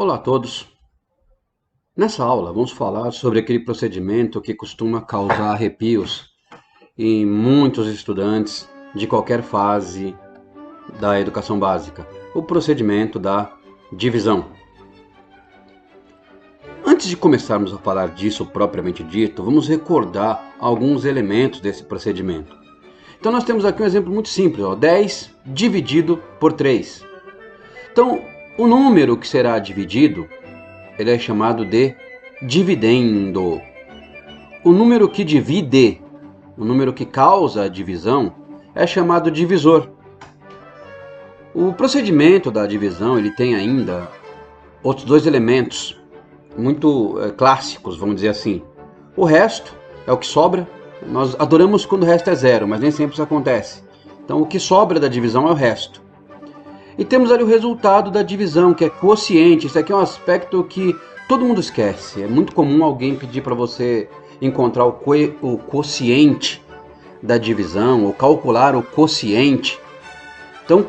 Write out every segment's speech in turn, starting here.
Olá a todos! Nessa aula vamos falar sobre aquele procedimento que costuma causar arrepios em muitos estudantes de qualquer fase da educação básica, o procedimento da divisão. Antes de começarmos a falar disso propriamente dito, vamos recordar alguns elementos desse procedimento. Então nós temos aqui um exemplo muito simples, 10 dividido por 3. Então o número que será dividido ele é chamado de dividendo. O número que divide, o número que causa a divisão, é chamado divisor. O procedimento da divisão ele tem ainda outros dois elementos muito clássicos, vamos dizer assim. O resto é o que sobra. Nós adoramos quando o resto é zero, mas nem sempre isso acontece. Então o que sobra da divisão é o resto. E temos ali o resultado da divisão, que é quociente. Isso aqui é um aspecto que todo mundo esquece. É muito comum alguém pedir para você encontrar o quociente da divisão, ou calcular o quociente. Então,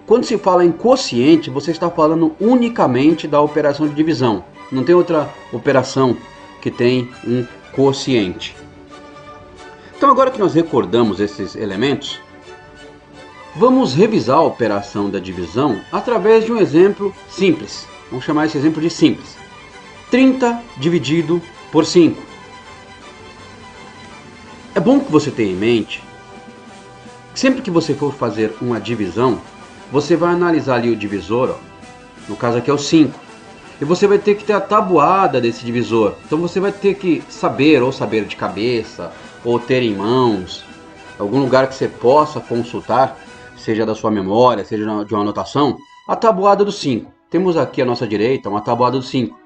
quando se fala em quociente, você está falando unicamente da operação de divisão. Não tem outra operação que tem um quociente. Então, agora que nós recordamos esses elementos, vamos revisar a operação da divisão através de um exemplo simples. Vamos chamar esse exemplo de simples. 30 dividido por 5. É bom que você tenha em mente que sempre que você for fazer uma divisão, você vai analisar ali o divisor, no caso aqui é o 5. E você vai ter que ter a tabuada desse divisor. Então você vai ter que saber, ou saber de cabeça, ou ter em mãos, algum lugar que você possa consultar, seja da sua memória, seja de uma anotação, a tabuada do 5. Temos aqui à nossa direita uma tabuada do 5,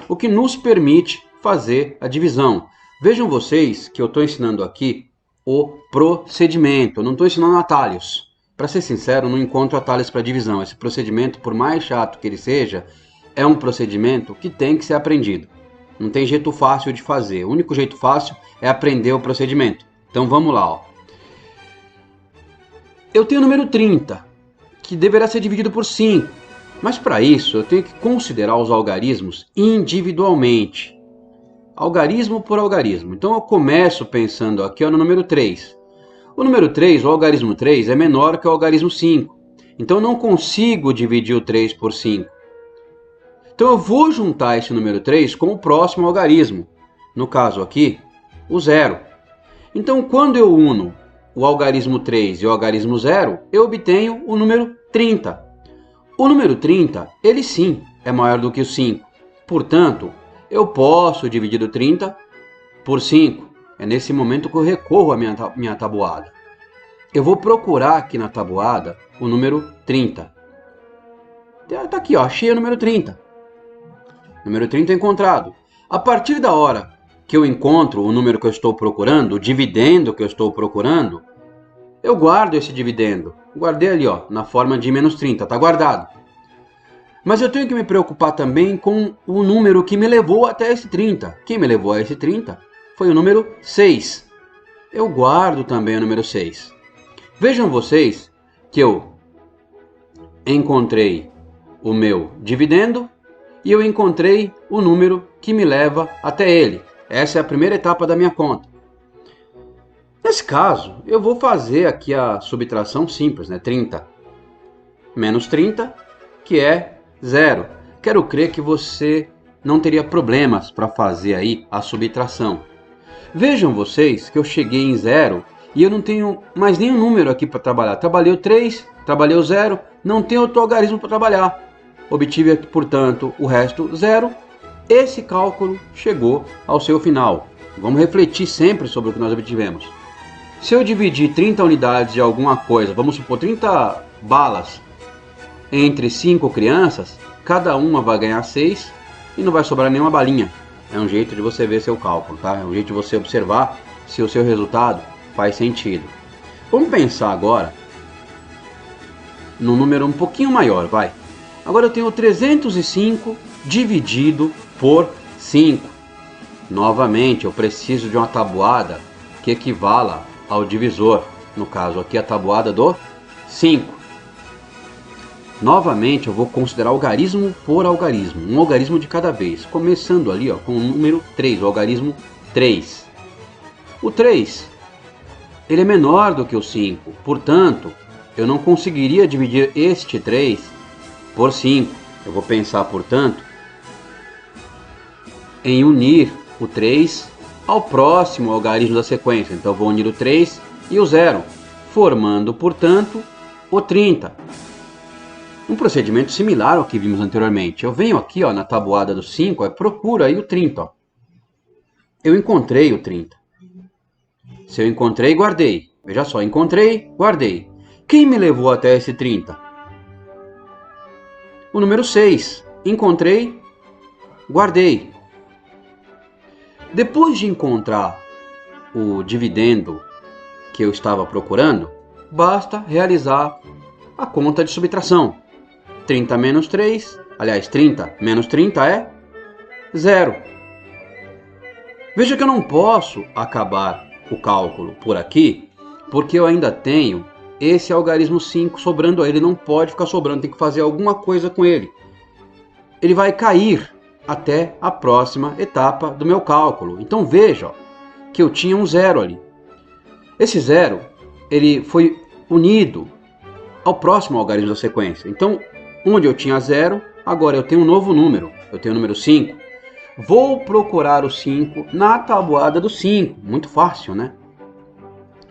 o que nos permite fazer a divisão. Vejam vocês que eu estou ensinando aqui o procedimento, eu não estou ensinando atalhos. Para ser sincero, eu não encontro atalhos para divisão. Esse procedimento, por mais chato que ele seja, é um procedimento que tem que ser aprendido. Não tem jeito fácil de fazer, o único jeito fácil é aprender o procedimento. Então vamos lá. Eu tenho o número 30, que deverá ser dividido por 5. Mas para isso eu tenho que considerar os algarismos individualmente. Algarismo por algarismo. Então eu começo pensando aqui no número 3. O número 3, o algarismo 3, é menor que o algarismo 5. Então eu não consigo dividir o 3 por 5. Então eu vou juntar esse número 3 com o próximo algarismo. No caso aqui, o 0. Então quando eu uno o algarismo 3 e o algarismo 0, eu obtenho o número 30. O número 30, ele sim, é maior do que o 5. Portanto, eu posso dividir o 30 por 5. É nesse momento que eu recorro à minha tabuada. Eu vou procurar aqui na tabuada o número 30. Está aqui, achei o número 30. Número 30 encontrado. A partir da hora que eu encontro o número que eu estou procurando, o dividendo que eu estou procurando, eu guardo esse dividendo. Guardei ali, na forma de menos 30, está guardado. Mas eu tenho que me preocupar também com o número que me levou até esse 30. Quem me levou a esse 30 foi o número 6. Eu guardo também o número 6. Vejam vocês que eu encontrei o meu dividendo e eu encontrei o número que me leva até ele. Essa é a primeira etapa da minha conta. Nesse caso, eu vou fazer aqui a subtração simples, 30 menos 30, que é 0. Quero crer que você não teria problemas para fazer aí a subtração. Vejam vocês que eu cheguei em 0 e eu não tenho mais nenhum número aqui para trabalhar. Trabalhei o 3, trabalhei o 0, não tenho outro algarismo para trabalhar. Obtive aqui, portanto, o resto 0. Esse cálculo chegou ao seu final. Vamos refletir sempre sobre o que nós obtivemos. Se eu dividir 30 unidades de alguma coisa, vamos supor 30 balas, entre 5 crianças, cada uma vai ganhar 6 e não vai sobrar nenhuma balinha. É um jeito de você ver seu cálculo, tá? É um jeito de você observar se o seu resultado faz sentido. Vamos pensar agora num número um pouquinho maior, vai. Agora eu tenho 305 dividido por 5. Novamente, eu preciso de uma tabuada que equivala ao divisor. No caso aqui, a tabuada do 5. Novamente, eu vou considerar algarismo por algarismo, um algarismo de cada vez, começando ali ó, com o número 3, o algarismo 3. O 3, ele é menor do que o 5, portanto, eu não conseguiria dividir este 3 por 5. Eu vou pensar, portanto, em unir o 3 ao próximo algarismo da sequência. Então, eu vou unir o 3 e o 0, formando, portanto, o 30. Um procedimento similar ao que vimos anteriormente. Eu venho aqui ó, na tabuada do 5, procuro aí o 30. Ó. Eu encontrei o 30. Se eu encontrei, guardei. Veja só, encontrei, guardei. Quem me levou até esse 30? O número 6. Encontrei, guardei. Depois de encontrar o dividendo que eu estava procurando, basta realizar a conta de subtração. 30 menos 3, aliás, 30 menos 30 é 0. Veja que eu não posso acabar o cálculo por aqui, porque eu ainda tenho esse algarismo 5 sobrando aí. Ele não pode ficar sobrando, tem que fazer alguma coisa com ele. Ele vai cair até a próxima etapa do meu cálculo. Então veja ó, que eu tinha um 0 ali. Esse 0, ele foi unido ao próximo algarismo da sequência. Então, onde eu tinha 0, agora eu tenho um novo número. Eu tenho o número 5. Vou procurar o 5 na tabuada do 5. Muito fácil, né?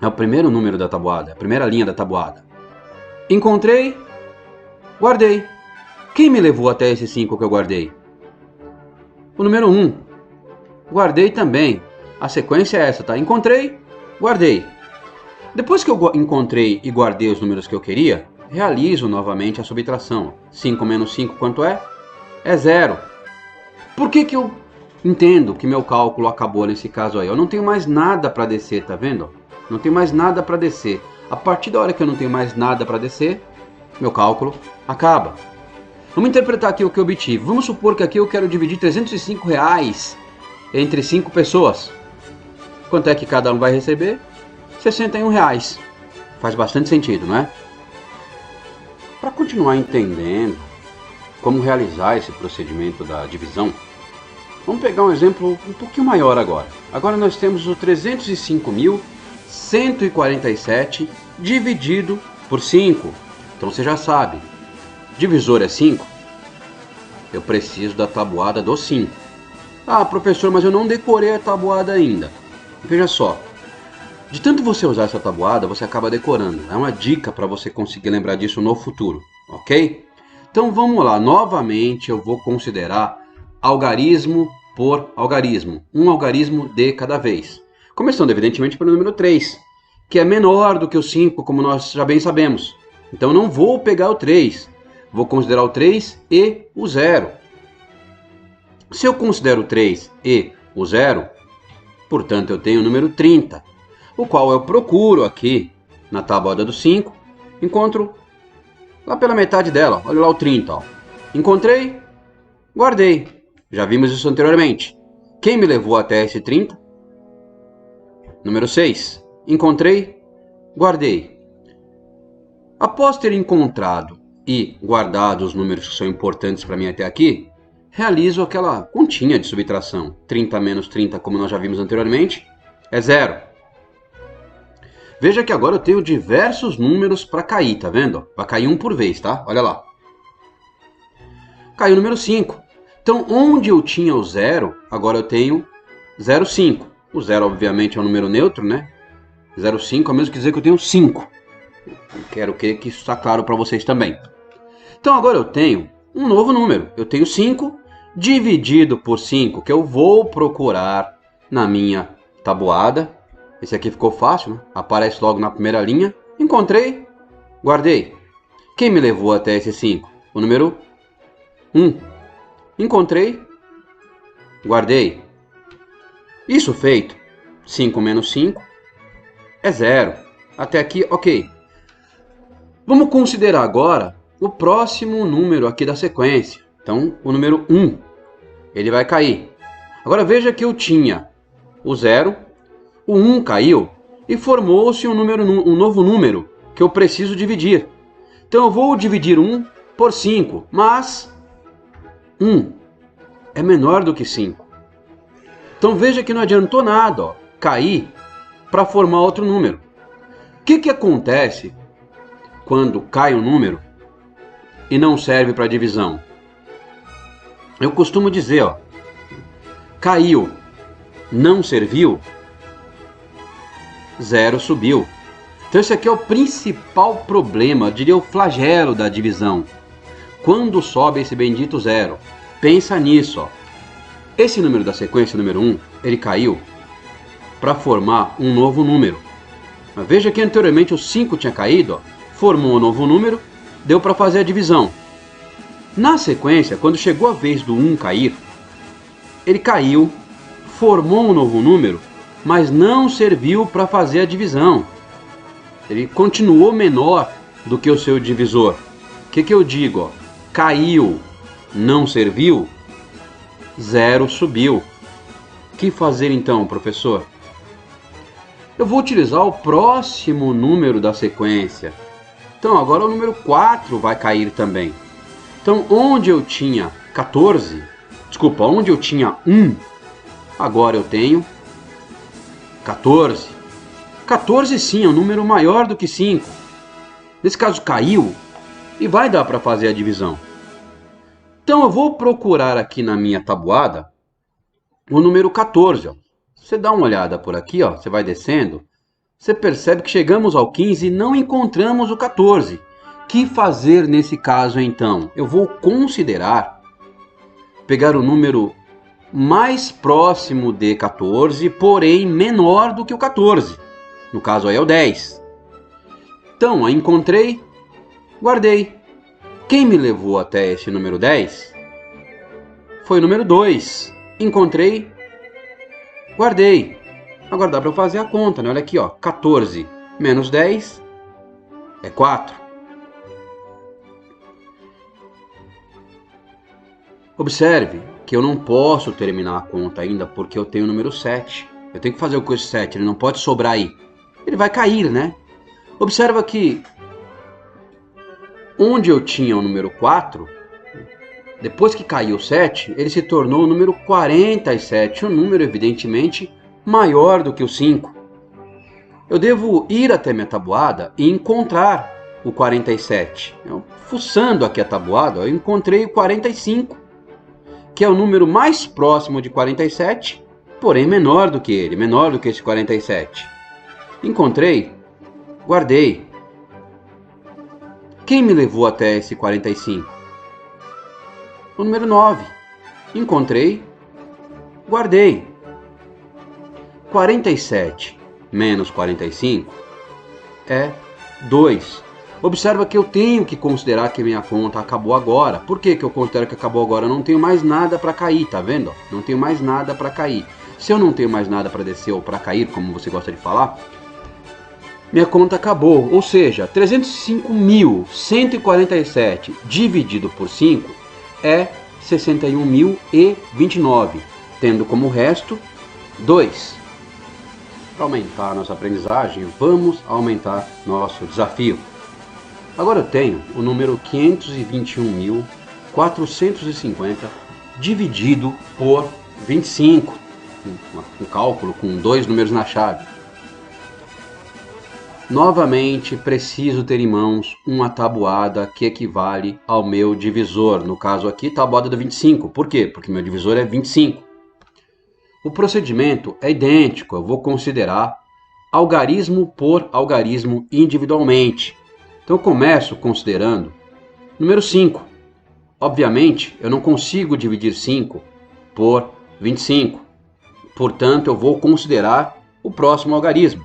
É o primeiro número da tabuada, a primeira linha da tabuada. Encontrei, guardei. Quem me levou até esse 5 que eu guardei? O número 1. Guardei também. A sequência é essa, tá? Encontrei, guardei. Depois que eu encontrei e guardei os números que eu queria, realizo novamente a subtração. 5 menos 5 quanto é? É 0. Por que eu entendo que meu cálculo acabou nesse caso aí? Eu não tenho mais nada para descer, tá vendo? Não tenho mais nada para descer. A partir da hora que eu não tenho mais nada para descer, meu cálculo acaba. Vamos interpretar aqui o que eu obtive. Vamos supor que aqui eu quero dividir R$305 entre 5 pessoas. Quanto é que cada um vai receber? R$61. Faz bastante sentido, não é? Para continuar entendendo como realizar esse procedimento da divisão, vamos pegar um exemplo um pouquinho maior agora. Agora nós temos o 305.147 dividido por 5. Então você já sabe, divisor é 5, eu preciso da tabuada do 5. Ah, professor, mas eu não decorei a tabuada ainda. Veja só, de tanto você usar essa tabuada, você acaba decorando. É uma dica para você conseguir lembrar disso no futuro, ok? Então vamos lá, novamente eu vou considerar algarismo por algarismo, um algarismo de cada vez. Começando evidentemente pelo número 3, que é menor do que o 5, como nós já bem sabemos. Então não vou pegar o 3, vou considerar o 3 e o 0. Se eu considero o 3 e o 0, portanto eu tenho o número 30, o qual eu procuro aqui na tabuada do 5, encontro lá pela metade dela, olha lá o 30. Ó. Encontrei, guardei. Já vimos isso anteriormente. Quem me levou até esse 30? Número 6. Encontrei, guardei. Após ter encontrado e guardado os números que são importantes para mim até aqui, realizo aquela continha de subtração. 30 menos 30, como nós já vimos anteriormente, é 0. Veja que agora eu tenho diversos números para cair, tá vendo? Vai cair um por vez, tá? Olha lá. Caiu o número 5. Então, onde eu tinha o 0, agora eu tenho 0,5. O 0, obviamente, é um número neutro, né? 0,5 é o mesmo que dizer que eu tenho 5. Quero que isso está claro para vocês também. Então, agora eu tenho um novo número. Eu tenho 5 dividido por 5, que eu vou procurar na minha tabuada. Esse aqui ficou fácil, né? Aparece logo na primeira linha. Encontrei, guardei. Quem me levou até esse 5? O número 1. Encontrei, guardei. Isso feito, 5 menos 5 é 0. Até aqui, ok. Vamos considerar agora o próximo número aqui da sequência. Então, o número 1, ele vai cair. Agora veja que eu tinha o 0, o 1 caiu e formou-se um novo número que eu preciso dividir. Então eu vou dividir 1 por 5, mas 1 é menor do que 5. Então veja que não adiantou nada, ó, cair para formar outro número. O que acontece quando cai um número e não serve para divisão? Eu costumo dizer, ó, caiu, não serviu, 0 subiu. Então esse aqui é o principal problema, eu diria o flagelo da divisão. Quando sobe esse bendito 0, pensa nisso, ó. Esse número da sequência, número 1, ele caiu para formar um novo número. Mas veja que anteriormente o 5 tinha caído, ó, formou um novo número, deu para fazer a divisão. Na sequência, quando chegou a vez do 1 cair, ele caiu, formou um novo número, mas não serviu para fazer a divisão. Ele continuou menor do que o seu divisor. O que eu digo? Ó? Caiu, não serviu, 0 subiu. O que fazer então, professor? Eu vou utilizar o próximo número da sequência. Então agora o número 4 vai cair também. Então onde eu tinha 14, onde eu tinha 1, agora eu tenho 14. 14 sim é um número maior do que 5. Nesse caso caiu e vai dar para fazer a divisão. Então eu vou procurar aqui na minha tabuada o número 14. Ó. Você dá uma olhada por aqui, ó, você vai descendo, você percebe que chegamos ao 15 e não encontramos o 14. O que fazer nesse caso então? Eu vou considerar pegar o número mais próximo de 14, porém menor do que o 14. No caso aí é o 10. Então, aí encontrei, guardei. Quem me levou até esse número 10 foi o número 2. Encontrei, guardei. Agora dá para eu fazer a conta, né? Olha aqui, ó, 14 menos 10 é 4. Observe que eu não posso terminar a conta ainda porque eu tenho o número 7. Eu tenho que fazer o com esse 7, ele não pode sobrar aí. Ele vai cair, né? Observa que onde eu tinha o número 4, depois que caiu o 7, ele se tornou o número 47, um número evidentemente maior do que o 5. Eu devo ir até minha tabuada e encontrar o 47. Fuçando aqui a tabuada, eu encontrei o 45, que é o número mais próximo de 47, porém menor do que ele, menor do que esse 47. Encontrei, guardei. Quem me levou até esse 45? O número 9. Encontrei, guardei. 47 menos 45 é 2. Observa que eu tenho que considerar que minha conta acabou agora. Por que eu considero que acabou agora? Eu não tenho mais nada para cair, tá vendo? Não tenho mais nada para cair. Se eu não tenho mais nada para descer ou para cair, como você gosta de falar, minha conta acabou. Ou seja, 305.147 dividido por 5 é 61.029, tendo como resto 2. Para aumentar a nossa aprendizagem, vamos aumentar nosso desafio. Agora eu tenho o número 521.450 dividido por 25. Um cálculo com 2 números na chave. Novamente, preciso ter em mãos uma tabuada que equivale ao meu divisor. No caso aqui, tabuada do 25. Por quê? Porque meu divisor é 25. O procedimento é idêntico. Eu vou considerar algarismo por algarismo individualmente. Então eu começo considerando número 5. Obviamente, eu não consigo dividir 5 por 25. Portanto, eu vou considerar o próximo algarismo.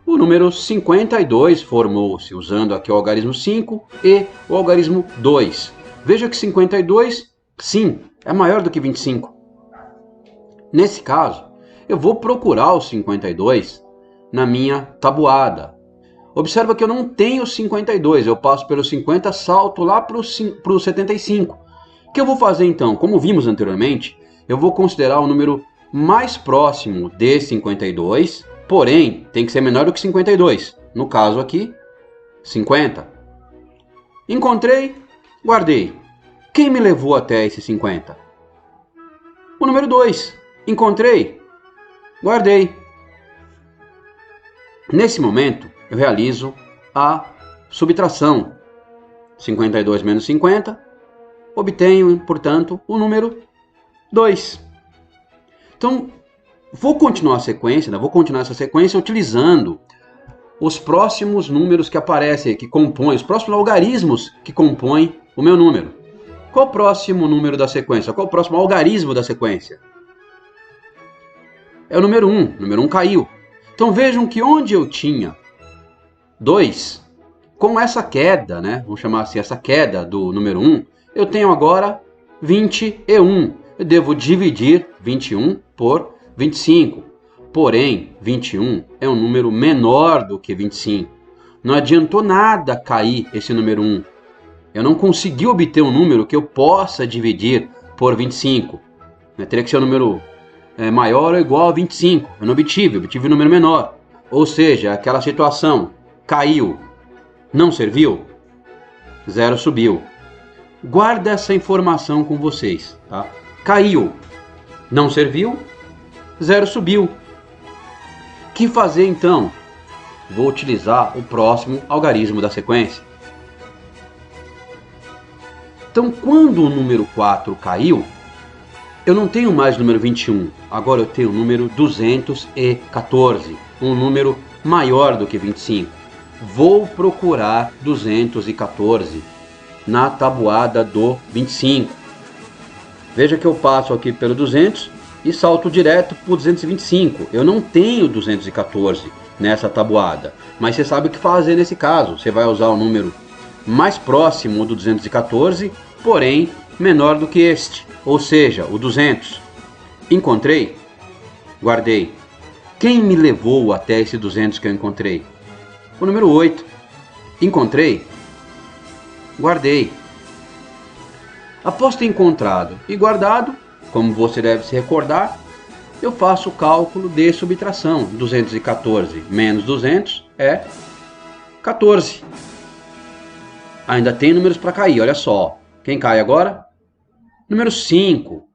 O número 52 formou-se usando aqui o algarismo 5 e o algarismo 2. Veja que 52, sim, é maior do que 25. Nesse caso, eu vou procurar o 52 na minha tabuada. Observa que eu não tenho 52, eu passo pelo 50, salto lá para o 75. O que eu vou fazer então? Como vimos anteriormente, eu vou considerar o número mais próximo de 52, porém tem que ser menor do que 52. No caso aqui, 50. Encontrei, Guardei. Quem me levou até esse 50? O número 2. Encontrei. Guardei. Nesse momento, eu realizo a subtração. 52 menos 50, obtenho, portanto, o número 2. Então, vou continuar essa sequência utilizando os próximos números que aparecem, que compõem, os próximos algarismos que compõem o meu número. Qual o próximo número da sequência? Qual o próximo algarismo da sequência? É o número 1. O número 1 caiu. Então vejam que onde eu tinha 2, com essa queda, né? Vamos chamar assim, essa queda do número 1, eu tenho agora 21. Eu devo dividir 21 por 25. Porém, 21 é um número menor do que 25. Não adiantou nada cair esse número 1. Eu não consegui obter um número que eu possa dividir por 25. Teria que ser um número maior ou igual a 25. Eu não obtive um número menor. Ou seja, aquela situação, caiu, não serviu, 0 subiu. Guarda essa informação com vocês, tá? Caiu, não serviu, 0 subiu. O que fazer então? Vou utilizar o próximo algarismo da sequência. Então, quando o número 4 caiu, eu não tenho mais o número 21, agora eu tenho o número 214, um número maior do que 25. Vou procurar 214 na tabuada do 25. Veja que eu passo aqui pelo 200 e salto direto para o 225. Eu não tenho 214 nessa tabuada, mas você sabe o que fazer nesse caso. Você vai usar o número mais próximo do 214, porém menor do que este, ou seja, o 200. Encontrei? Guardei. Quem me levou até esse 200 que eu encontrei? O número 8. Encontrei? Guardei. Após ter encontrado e guardado, como você deve se recordar, eu faço o cálculo de subtração. 214 menos 200 é 14. Ainda tem números para cair, olha só. Quem cai agora? Número 5.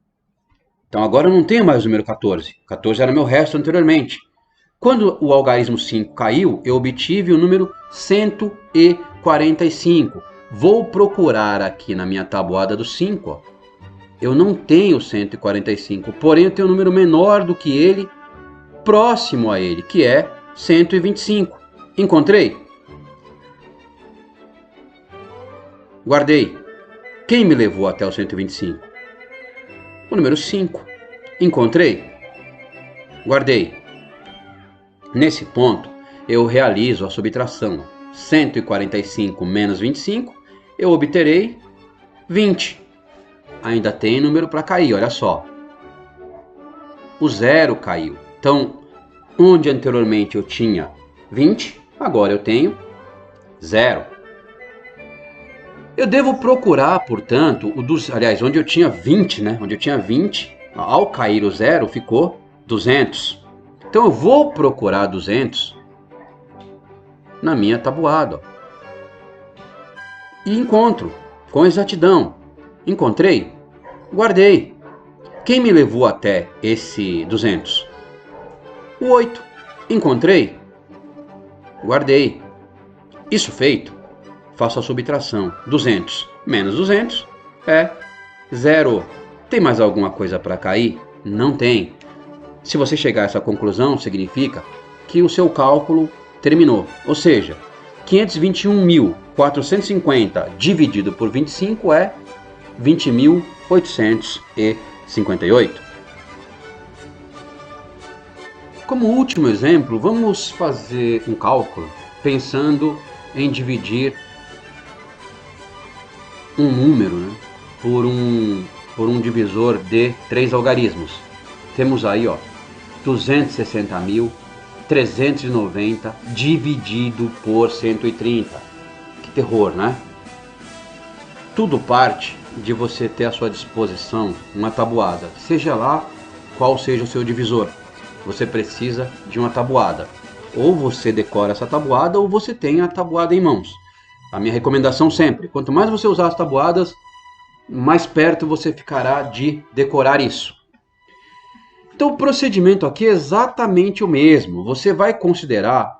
Então agora eu não tenho mais o número 14. 14 era meu resto anteriormente. Quando o algarismo 5 caiu, eu obtive o número 145. Vou procurar aqui na minha tabuada do 5. Ó. Eu não tenho 145, porém eu tenho um número menor do que ele, próximo a ele, que é 125. Encontrei? Guardei. Quem me levou até o 125? O número 5. Encontrei? Guardei. Nesse ponto, eu realizo a subtração. 145 menos 25, eu obterei 20. Ainda tem número para cair, olha só. O 0 caiu. Então, onde anteriormente eu tinha 20, agora eu tenho 0. Eu devo procurar, portanto, onde eu tinha 20, né? Onde eu tinha 20, ao cair o 0, ficou 200. Então eu vou procurar 200 na minha tabuada. E encontro, com exatidão. Encontrei? Guardei. Quem me levou até esse 200? O 8. Encontrei? Guardei. Isso feito, faço a subtração. 200 menos 200 é 0. Tem mais alguma coisa para cair? Não tem. Se você chegar a essa conclusão, significa que o seu cálculo terminou. Ou seja, 521.450 dividido por 25 é 20.858. Como último exemplo, vamos fazer um cálculo pensando em dividir um número, né, por um divisor de 3 algarismos. Temos aí 260.390 dividido por 130. Que terror, né? Tudo parte de você ter à sua disposição uma tabuada, seja lá qual seja o seu divisor. Você precisa de uma tabuada. Ou você decora essa tabuada ou você tem a tabuada em mãos. A minha recomendação sempre, quanto mais você usar as tabuadas, mais perto você ficará de decorar isso. Então o procedimento aqui é exatamente o mesmo. Você vai considerar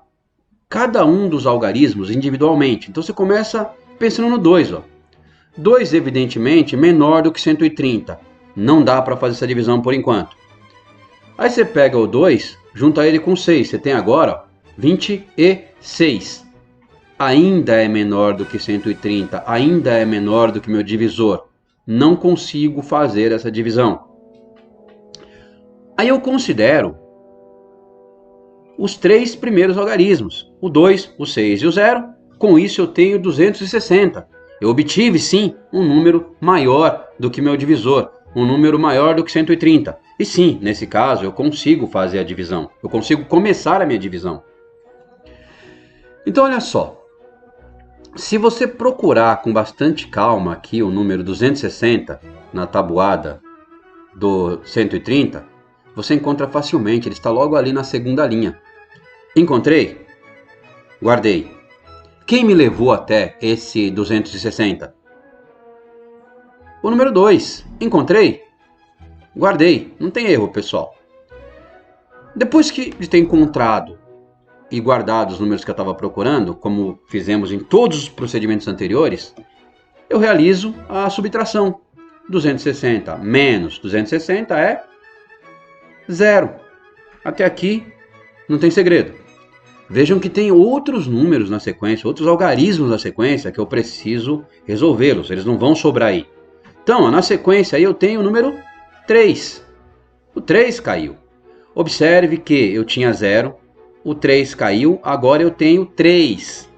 cada um dos algarismos individualmente. Então você começa pensando no 2. 2, evidentemente, menor do que 130. Não dá para fazer essa divisão por enquanto. Aí você pega o 2, junta ele com 6. Você tem agora 26. Ainda é menor do que 130. Ainda é menor do que meu divisor. Não consigo fazer essa divisão. Aí eu considero os 3 primeiros algarismos, o 2, o 6 e o 0. Com isso eu tenho 260. Eu obtive sim um número maior do que meu divisor, um número maior do que 130. E sim, nesse caso eu consigo fazer a divisão, eu consigo começar a minha divisão. Então olha só, se você procurar com bastante calma aqui o número 260 na tabuada do 130, você encontra facilmente, ele está logo ali na segunda linha. Encontrei? Guardei. Quem me levou até esse 260? O número 2. Encontrei? Guardei. Não tem erro, pessoal. Depois de ter encontrado e guardado os números que eu estava procurando, como fizemos em todos os procedimentos anteriores, eu realizo a subtração. 260 menos 260 é 0. Até aqui não tem segredo. Vejam que tem outros números na sequência, outros algarismos na sequência que eu preciso resolvê-los. Eles não vão sobrar aí. Então, na sequência aí eu tenho o número 3. O 3 caiu. Observe que eu tinha 0, o 3 caiu, agora eu tenho 3.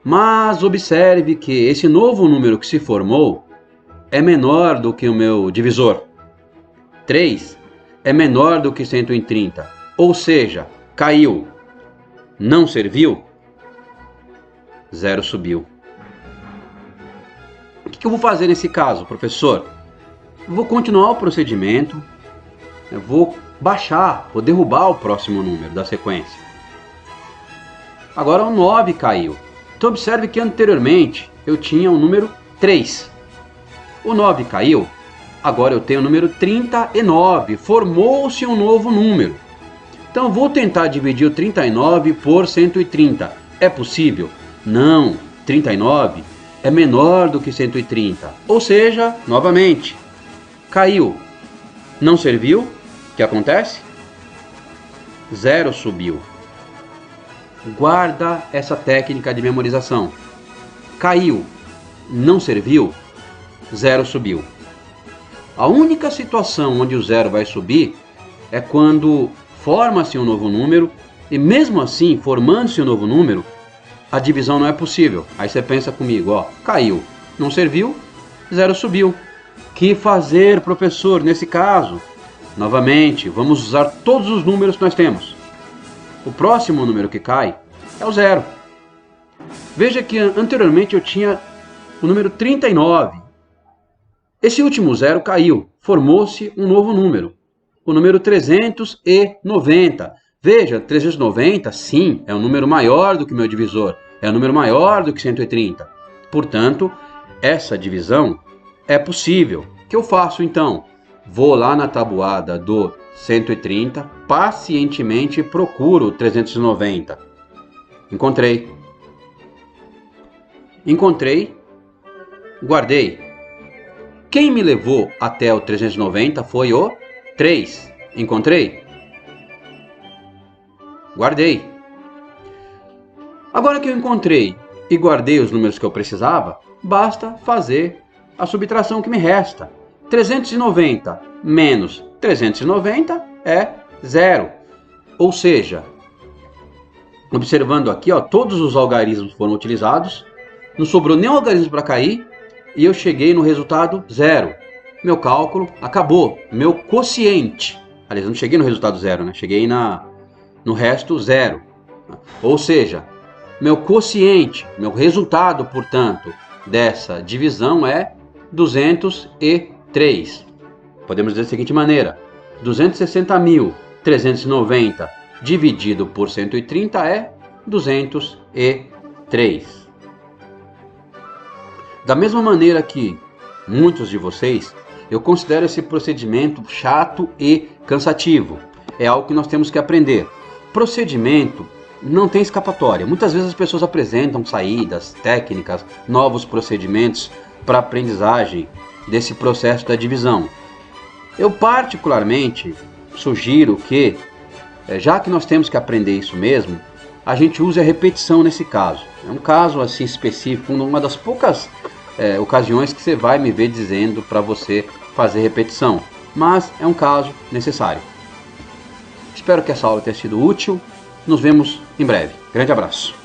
Mas observe que esse novo número que se formou é menor do que o meu divisor. 3 é menor do que 130, ou seja, caiu. Não serviu? 0 subiu. O que eu vou fazer nesse caso, professor? Eu vou continuar o procedimento, eu vou baixar, vou derrubar o próximo número da sequência. Agora o 9 caiu. Então observe que anteriormente eu tinha o número 3. O 9 caiu, agora eu tenho o número 39. Formou-se um novo número. Então vou tentar dividir o 39 por 130. É possível? Não. 39 é menor do que 130. Ou seja, novamente, caiu. Não serviu? O que acontece? 0 subiu. Guarda essa técnica de memorização. Caiu. Não serviu? 0 subiu. A única situação onde o 0 vai subir é quando forma-se um novo número, e mesmo assim, formando-se um novo número, a divisão não é possível. Aí você pensa comigo, caiu, não serviu, 0 subiu. Que fazer, professor, nesse caso? Novamente, vamos usar todos os números que nós temos. O próximo número que cai é o 0. Veja que anteriormente eu tinha o número 39. Esse último 0 caiu, formou-se um novo número. O número 390. Veja, 390, sim, é um número maior do que o meu divisor. É um número maior do que 130. Portanto, essa divisão é possível. O que eu faço então? Vou lá na tabuada do 130, pacientemente procuro o 390. Encontrei. Encontrei, guardei. Quem me levou até o 390 foi o 3. Encontrei? Guardei. Agora que eu encontrei e guardei os números que eu precisava, basta fazer a subtração que me resta. 390 menos 390 é 0. Ou seja, observando aqui, todos os algarismos foram utilizados, não sobrou nenhum algarismo para cair e eu cheguei no resultado 0. Meu cálculo acabou. Meu quociente, aliás, não cheguei no resultado 0, né? Cheguei no resto 0. Ou seja, meu quociente, meu resultado, portanto, dessa divisão é 203. Podemos dizer da seguinte maneira: 260.390 dividido por 130 é 203. Da mesma maneira que muitos de vocês, eu considero esse procedimento chato e cansativo. É algo que nós temos que aprender. Procedimento não tem escapatória. Muitas vezes as pessoas apresentam saídas, técnicas, novos procedimentos para aprendizagem desse processo da divisão. Eu particularmente sugiro que, já que nós temos que aprender isso mesmo, a gente use a repetição nesse caso. É um caso assim específico, uma das poucas ocasiões que você vai me ver dizendo para você fazer repetição, mas é um caso necessário. Espero que essa aula tenha sido útil. Nos vemos em breve. Grande abraço.